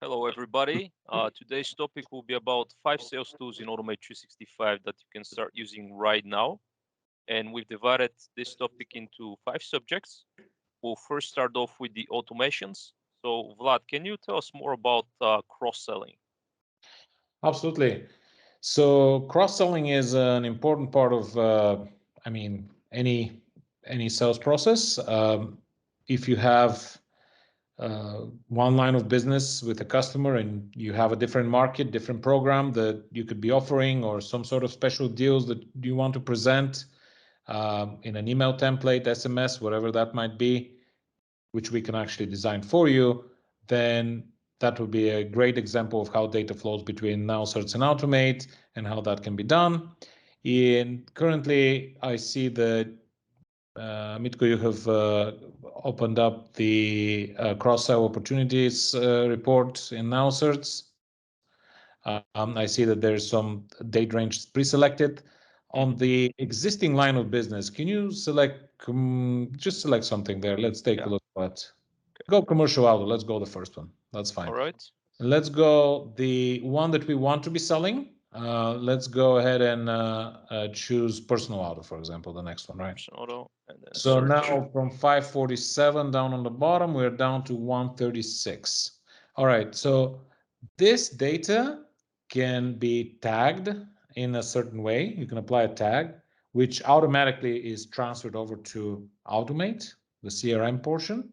Hello, everybody. Today's topic will be about 5 sales tools in Automate365 that you can start using right now. And we've divided this topic into 5 subjects. We'll first start off with the automations. So, Vlad, can you tell us more about cross-selling? Absolutely. So cross-selling is an important part of, any sales process. If you have one line of business with a customer and you have a different market, different program that you could be offering, or some sort of special deals that you want to present in an email template, SMS, whatever that might be, which we can actually design for you, then that would be a great example of how data flows between NowCerts and Automate and how that can be done. Currently, I see that Mitko, you have opened up the cross-sell opportunities report in NowCerts. I see that there's some date range pre-selected. On the existing line of business, can you just select something there? Let's take a look at. Go commercial auto. Let's go the first one. That's fine. All right. Let's go the one that we want to be selling. Let's go ahead and choose personal auto, for example, the next one, right? Personal auto, and then So search. now from 547 down on the bottom, we're down to 136. All right, so this data can be tagged in a certain way. You can apply a tag, which automatically is transferred over to Automate, the CRM portion.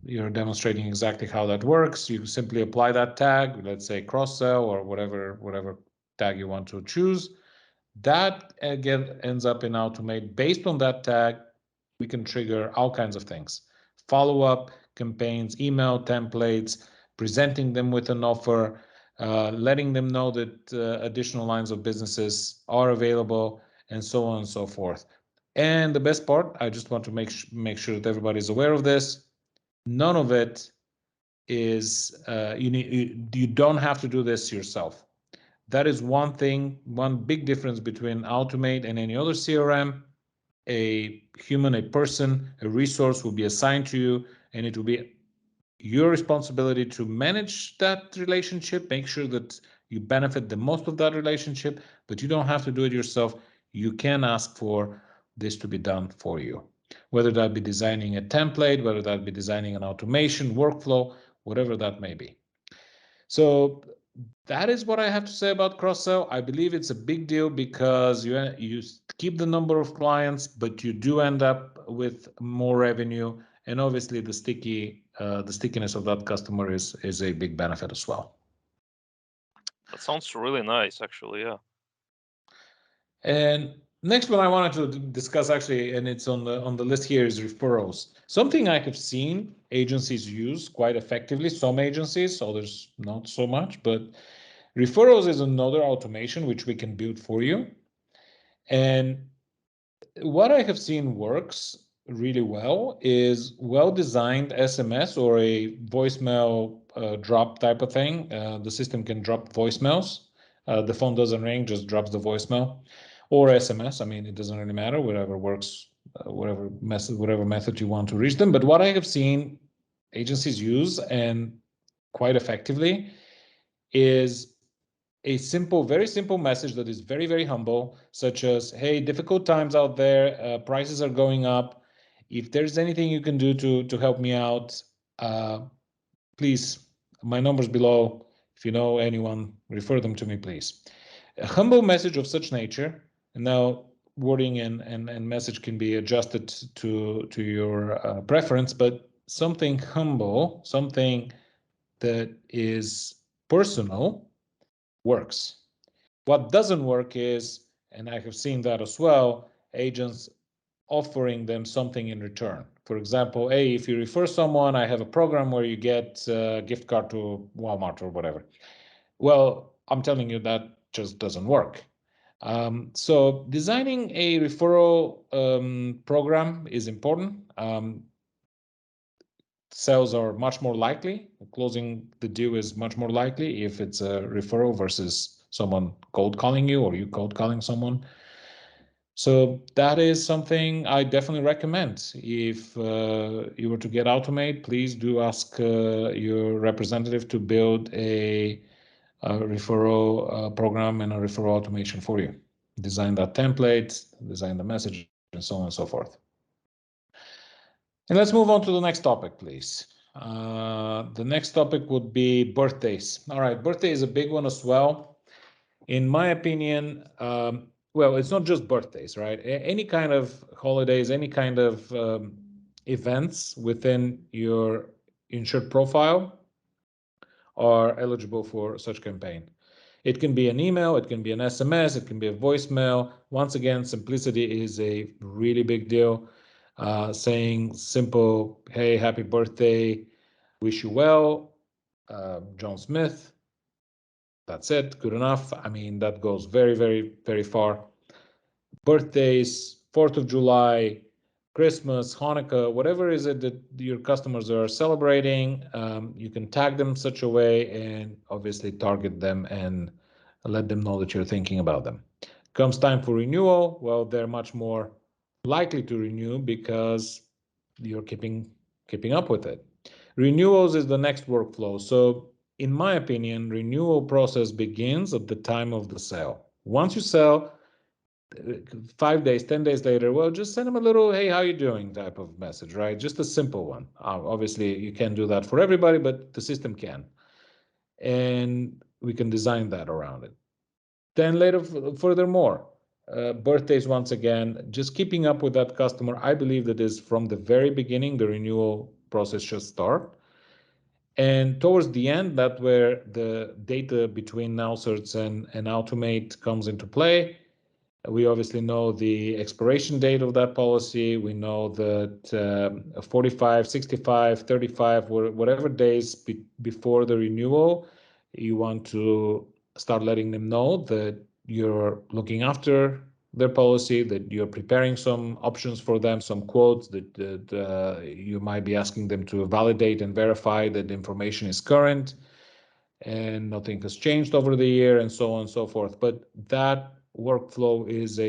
You're demonstrating exactly how that works. You simply apply that tag, let's say cross-sell or whatever tag you want to choose. That again ends up in Automate. Based on that tag, we can trigger all kinds of things. Follow-up campaigns, email templates, presenting them with an offer, letting them know that additional lines of businesses are available, and so on and so forth. And the best part, I just want to make sure that everybody's aware of this. None of it is you don't have to do this yourself. That is one thing, one big difference between Automate and any other CRM. A human, a person, a resource will be assigned to you, and it will be your responsibility to manage that relationship, make sure that you benefit the most of that relationship, but you don't have to do it yourself. You can ask for this to be done for you, whether that be designing a template, whether that be designing an automation workflow, whatever that may be. So that is what I have to say about cross-sell. I believe it's a big deal because you keep the number of clients, but you do end up with more revenue, and obviously the stickiness of that customer is a big benefit as well. That sounds really nice, actually. Yeah. And next one I wanted to discuss actually, and it's on the list here, is referrals. Something I have seen agencies use quite effectively. Some agencies, others not so much, but referrals is another automation which we can build for you. And what I have seen works really well is well-designed SMS or a voicemail drop type of thing. The system can drop voicemails. The phone doesn't ring, just drops the voicemail, or SMS. I mean, it doesn't really matter, whatever works, whatever method you want to reach them. But what I have seen agencies use, and quite effectively, is a very simple message that is very, very humble, such as, hey, difficult times out there, prices are going up. If there's anything you can do to help me out, please, my number's below. If you know anyone, refer them to me, please. A humble message of such nature, and now wording and message can be adjusted to your preference, but something humble, something that is personal, works. What doesn't work is, and I have seen that as well, agents offering them something in return. For example, hey, if you refer someone, I have a program where you get a gift card to Walmart or whatever. Well, I'm telling you that just doesn't work. So designing a referral program is important. Sales are much more likely. Closing the deal is much more likely if it's a referral versus someone cold calling you or you cold calling someone. So that is something I definitely recommend. If you were to get Automate, please do ask your representative to build a referral program and a referral automation for you. Design that template, design the message, and so on and so forth. And let's move on to the next topic, please. The next topic would be birthdays. All right, birthday is a big one as well. In my opinion, well, it's not just birthdays, right? Any kind of holidays, any kind of events within your insured profile are eligible for such campaign. It can be an email, it can be an SMS, it can be a voicemail. Once again, simplicity is a really big deal. Saying simple, hey, happy birthday, wish you well, John Smith. That's it, good enough. I mean, that goes very, very, very far. Birthdays, 4th of July, Christmas, Hanukkah, whatever is it that your customers are celebrating, you can tag them such a way and obviously target them and let them know that you're thinking about them. Comes time for renewal, well, they're much more likely to renew because you're keeping up with it. Renewals is the next workflow. So in my opinion, renewal process begins at the time of the sale. Once you sell, 5 days, 10 days later, well, just send them a little, hey, how you doing type of message, right? Just a simple one. Obviously, you can't do that for everybody, but the system can. And we can design that around it. Then later, furthermore, birthdays, once again, just keeping up with that customer. I believe that is from the very beginning, the renewal process should start. And towards the end, that's where the data between NowCerts and Automate comes into play. We obviously know the expiration date of that policy. We know that 45, 65, 35, whatever days before the renewal, you want to start letting them know that you're looking after their policy, that you're preparing some options for them, some quotes that you might be asking them to validate and verify that the information is current and nothing has changed over the year, and so on and so forth. But that workflow is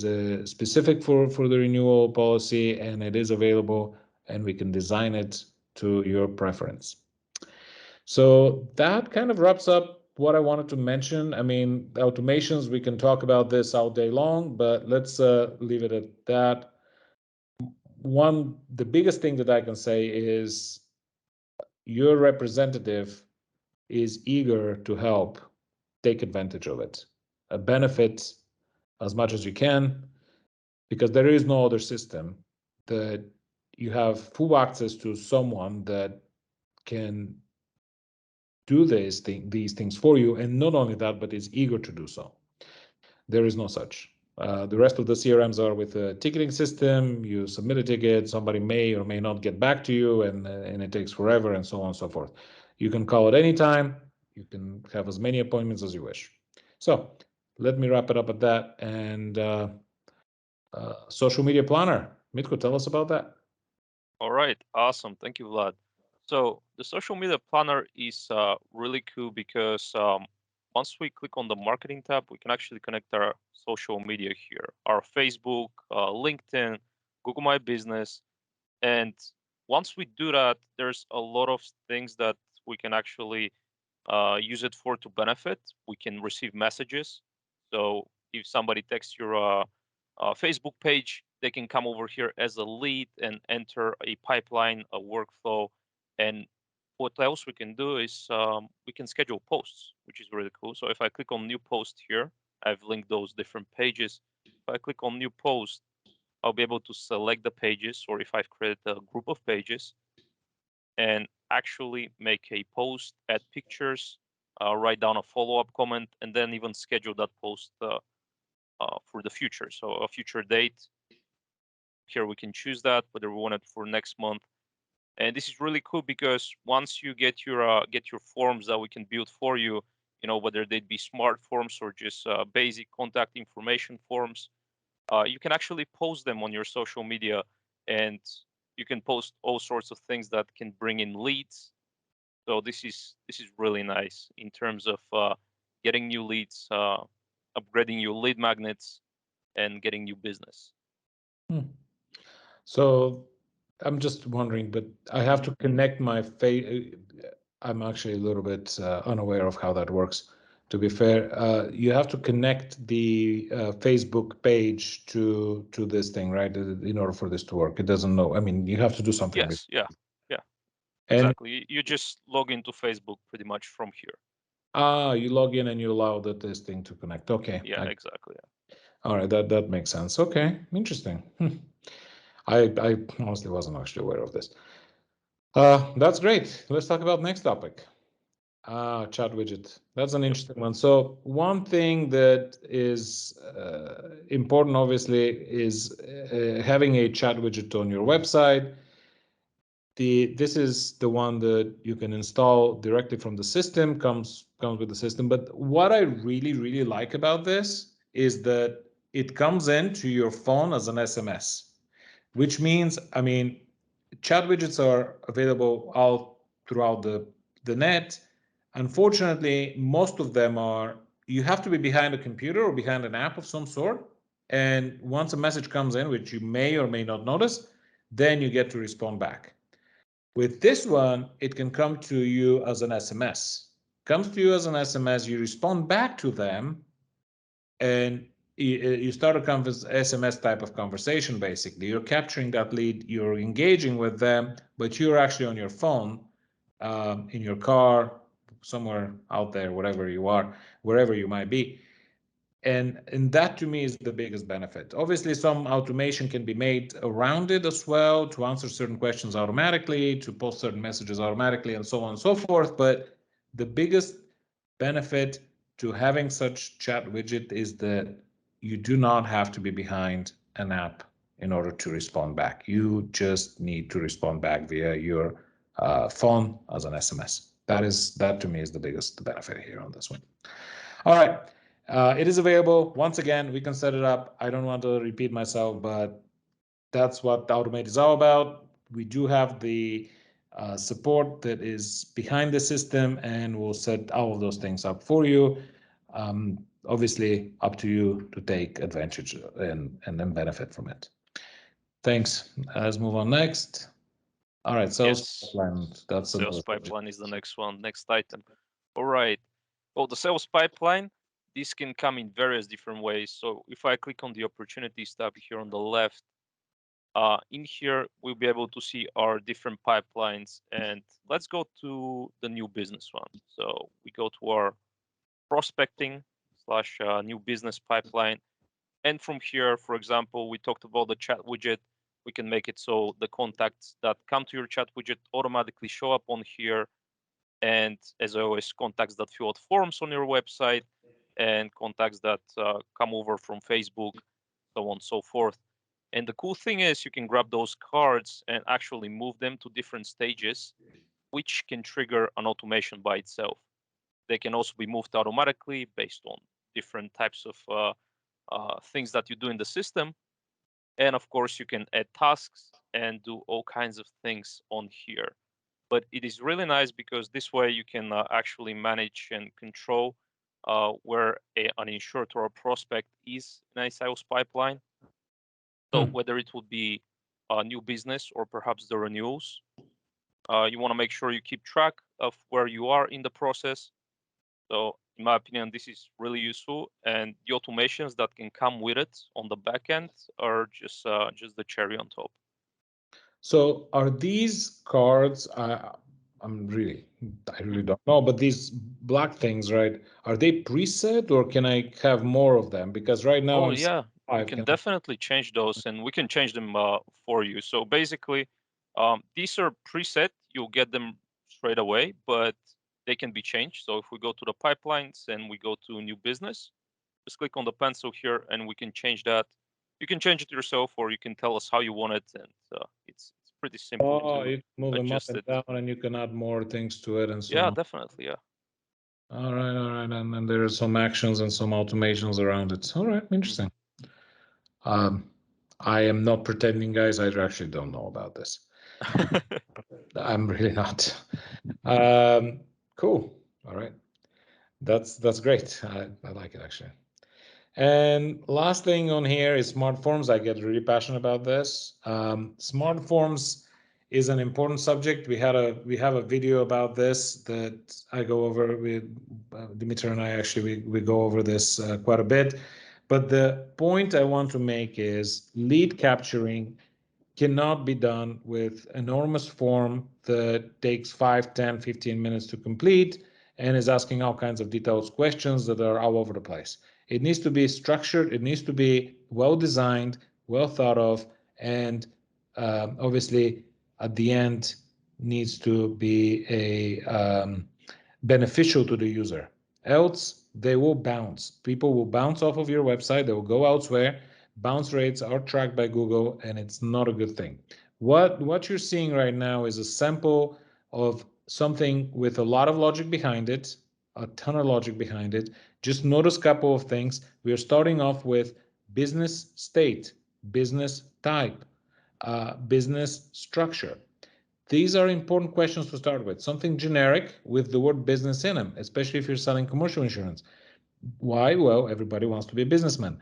a specific for the renewal policy, and it is available, and we can design it to your preference. So that kind of wraps up what I wanted to mention. I mean, automations, we can talk about this all day long, but let's leave it at that. The biggest thing that I can say is your representative is eager to help take advantage of it, benefit as much as you can, because there is no other system that you have full access to someone that can do these things for you, and not only that, but is eager to do so. There is no such. The rest of the CRMs are with a ticketing system. You submit a ticket, somebody may or may not get back to you, and it takes forever, and so on and so forth. You can call at any time. You can have as many appointments as you wish. So let me wrap it up at that. And social media planner, Mitko, tell us about that. All right, awesome. Thank you, Vlad. So the social media planner is really cool because once we click on the marketing tab, we can actually connect our social media here, our Facebook, LinkedIn, Google My Business. And once we do that, there's a lot of things that we can actually use it for to benefit. We can receive messages. So if somebody texts your Facebook page, they can come over here as a lead and enter a pipeline, a workflow. And what else we can do is we can schedule posts, which is really cool. So if I click on new post here, I've linked those different pages. If I click on new post, I'll be able to select the pages, or if I've created a group of pages, and actually make a post, add pictures, write down a follow-up comment, and then even schedule that post for the future. So a future date. Here we can choose that, whether we want it for next month. And this is really cool because once you get your forms that we can build for you, whether they'd be smart forms or just basic contact information forms, you can actually post them on your social media, and you can post all sorts of things that can bring in leads. So this is really nice in terms of getting new leads, upgrading your lead magnets, and getting new business. So I'm just wondering, but I have to connect my face. I'm actually a little bit unaware of how that works. To be fair, you have to connect the Facebook page to this thing, right? In order for this to work, it doesn't know. I mean, you have to do something. Yes, yeah, And exactly. You just log into Facebook pretty much from here. you log in and you allow this thing to connect. Okay. Yeah, exactly. Yeah. All right, that makes sense. Okay, interesting. I honestly wasn't actually aware of this. That's great. Let's talk about next topic. Chat widget. That's an interesting one. So one thing that is important, obviously, is having a chat widget on your website. This is the one that you can install directly from the system, comes with the system. But what I really like about this is that it comes into your phone as an SMS, which means, I mean, chat widgets are available all throughout the net. Unfortunately, most of them are, you have to be behind a computer or behind an app of some sort. And once a message comes in, which you may or may not notice, then you get to respond back. With this one, it can come to you as an SMS. Comes to you as an SMS, you respond back to them, and you start a SMS type of conversation. Basically, you're capturing that lead, you're engaging with them, but you're actually on your phone, in your car, somewhere out there, wherever you are, wherever you might be. And that to me is the biggest benefit. Obviously, some automation can be made around it as well, to answer certain questions automatically, to post certain messages automatically, and so on and so forth. But the biggest benefit to having such chat widget is that you do not have to be behind an app in order to respond back. You just need to respond back via your phone as an SMS. That to me is the biggest benefit here on this one. All right. It is available. Once again, we can set it up. I don't want to repeat myself, but that's what Automate is all about. We do have the support that is behind the system, and we'll set all of those things up for you. Obviously, up to you to take advantage and then benefit from it. Thanks. Let's move on next. All right, sales pipeline. That's sales pipeline is the next one, next item. All right. Well, the sales pipeline, this can come in various different ways. So if I click on the opportunities tab here on the left, in here, we'll be able to see our different pipelines. And let's go to the new business one. So we go to our prospecting slash new business pipeline. And from here, for example, we talked about the chat widget. We can make it so the contacts that come to your chat widget automatically show up on here. And as always, contacts that fill out forms on your website and contacts that come over from Facebook, so on and so forth. And the cool thing is you can grab those cards and actually move them to different stages, which can trigger an automation by itself. They can also be moved automatically based on different types of things that you do in the system. And of course, you can add tasks and do all kinds of things on here. But it is really nice because this way you can actually manage and control where an insured or a prospect is in a sales pipeline. So whether it would be a new business or perhaps the renewals, you want to make sure you keep track of where you are in the process. So in my opinion, this is really useful, and the automations that can come with it on the back end are just the cherry on top. So are these cards? I really don't know, but these black things, right? Are they preset, or can I have more of them? Because right now I'm Yeah, you five. can definitely change those, and we can change them for you. So basically, these are preset. You'll get them straight away, but they can be changed. So if we go to the pipelines and we go to new business, just click on the pencil here, and we can change that. You can change it yourself, or you can tell us how you want it, and it's pretty simple to You can move them up adjust and it. down, and you can add more things to it, and so Yeah, on. definitely. Yeah. All right, and then there are some actions and some automations around it. All right, interesting. I am not pretending, guys. I actually don't know about this. I'm really not. Cool. All right. That's great. I like it actually. And last thing on here is smart forms. I get really passionate about this. Smart forms is an important subject. We have a video about this that I go over with Dimitri and I. Actually, we go over this quite a bit. But the point I want to make is lead capturing cannot be done with enormous form that takes 5, 10, 15 minutes to complete and is asking all kinds of detailed questions that are all over the place. It needs to be structured, it needs to be well designed, well thought of, and obviously at the end needs to be beneficial to the user. Else, they will bounce. People will bounce off of your website, they will go elsewhere. Bounce rates are tracked by Google, and it's not a good thing. What you're seeing right now is a sample of something with a lot of logic behind it, a ton of logic behind it. Just notice a couple of things. We are starting off with business state, business type, business structure. These are important questions to start with. Something generic with the word business in them, especially if you're selling commercial insurance. Why? Well, everybody wants to be a businessman.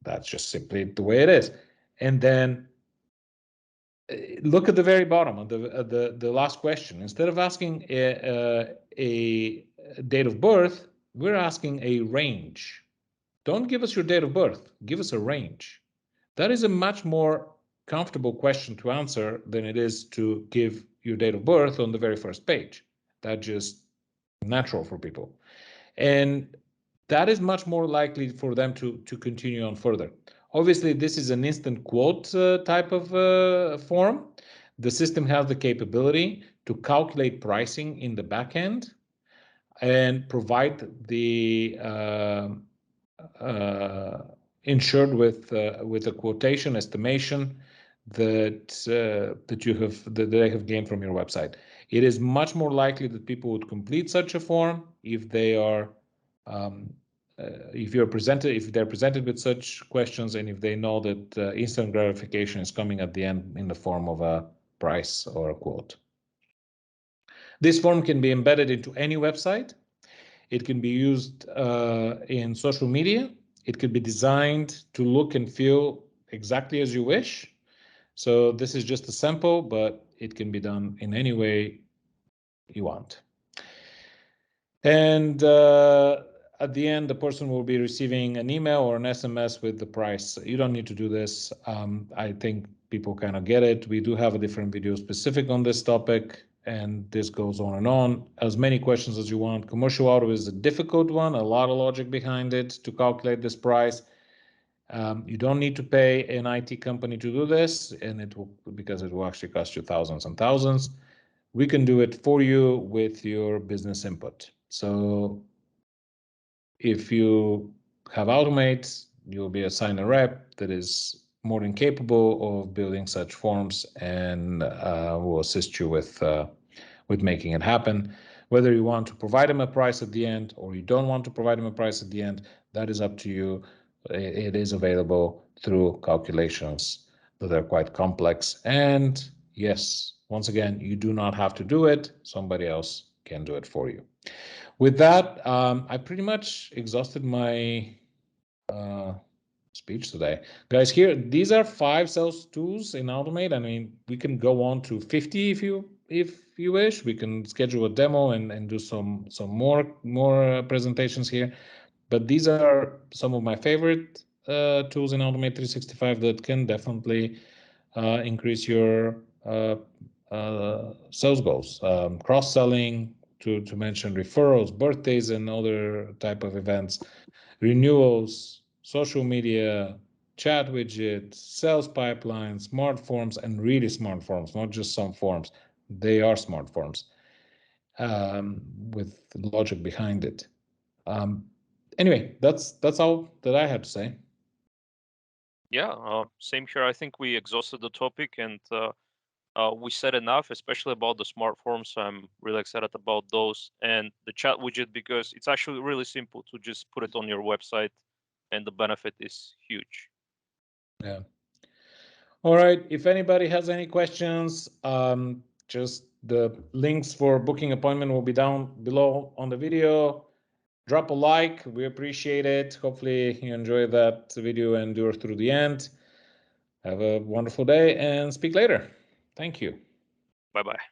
That's just simply the way it is. And then look at the very bottom of the last question. Instead of asking a date of birth, we're asking a range. Don't give us your date of birth. Give us a range. That is a much more comfortable question to answer than it is to give your date of birth on the very first page. That's just natural for people. And that is much more likely for them to continue on further. Obviously, this is an instant quote type of form. The system has the capability to calculate pricing in the back end and provide the insured with a quotation estimation that they have gained from your website. It is much more likely that people would complete such a form if they are if they're presented with such questions, and if they know that instant gratification is coming at the end in the form of a price or a quote. This form can be embedded into any website. It can be used in social media. It could be designed to look and feel exactly as you wish. So this is just a sample, but it can be done in any way you want. And at the end, the person will be receiving an email or an SMS with the price. You don't need to do this. I think people kind of get it. We do have a different video specific on this topic, and this goes on and on. As many questions as you want. Commercial auto is a difficult one, a lot of logic behind it to calculate this price. You don't need to pay an IT company to do this, and because it will actually cost you thousands and thousands. We can do it for you with your business input. So if you have Automate, you'll be assigned a rep that is more than capable of building such forms and will assist you with making it happen. Whether you want to provide them a price at the end or you don't want to provide them a price at the end, that is up to you. It is available through calculations that are quite complex. And yes, once again, you do not have to do it. Somebody else can do it for you. With that, I pretty much exhausted my speech today. Guys, here, these are 5 sales tools in Automate. I mean, we can go on to 50 if you wish. We can schedule a demo and do some more presentations here. But these are some of my favorite tools in Automate365 that can definitely increase your sales goals. Cross-selling, to mention referrals, birthdays, and other type of events, renewals, social media, chat widget, sales pipeline, smart forms, and really smart forms, not just some forms. They are smart forms with logic behind it. Anyway, that's all that I had to say. Yeah, same here. I think we exhausted the topic, and we said enough, especially about the smart forms. I'm really excited about those and the chat widget, because it's actually really simple to just put it on your website, and the benefit is huge. Yeah. All right. If anybody has any questions, just the links for booking appointment will be down below on the video. Drop a like, we appreciate it. Hopefully you enjoy that video and endure through the end. Have a wonderful day and speak later. Thank you. Bye-bye.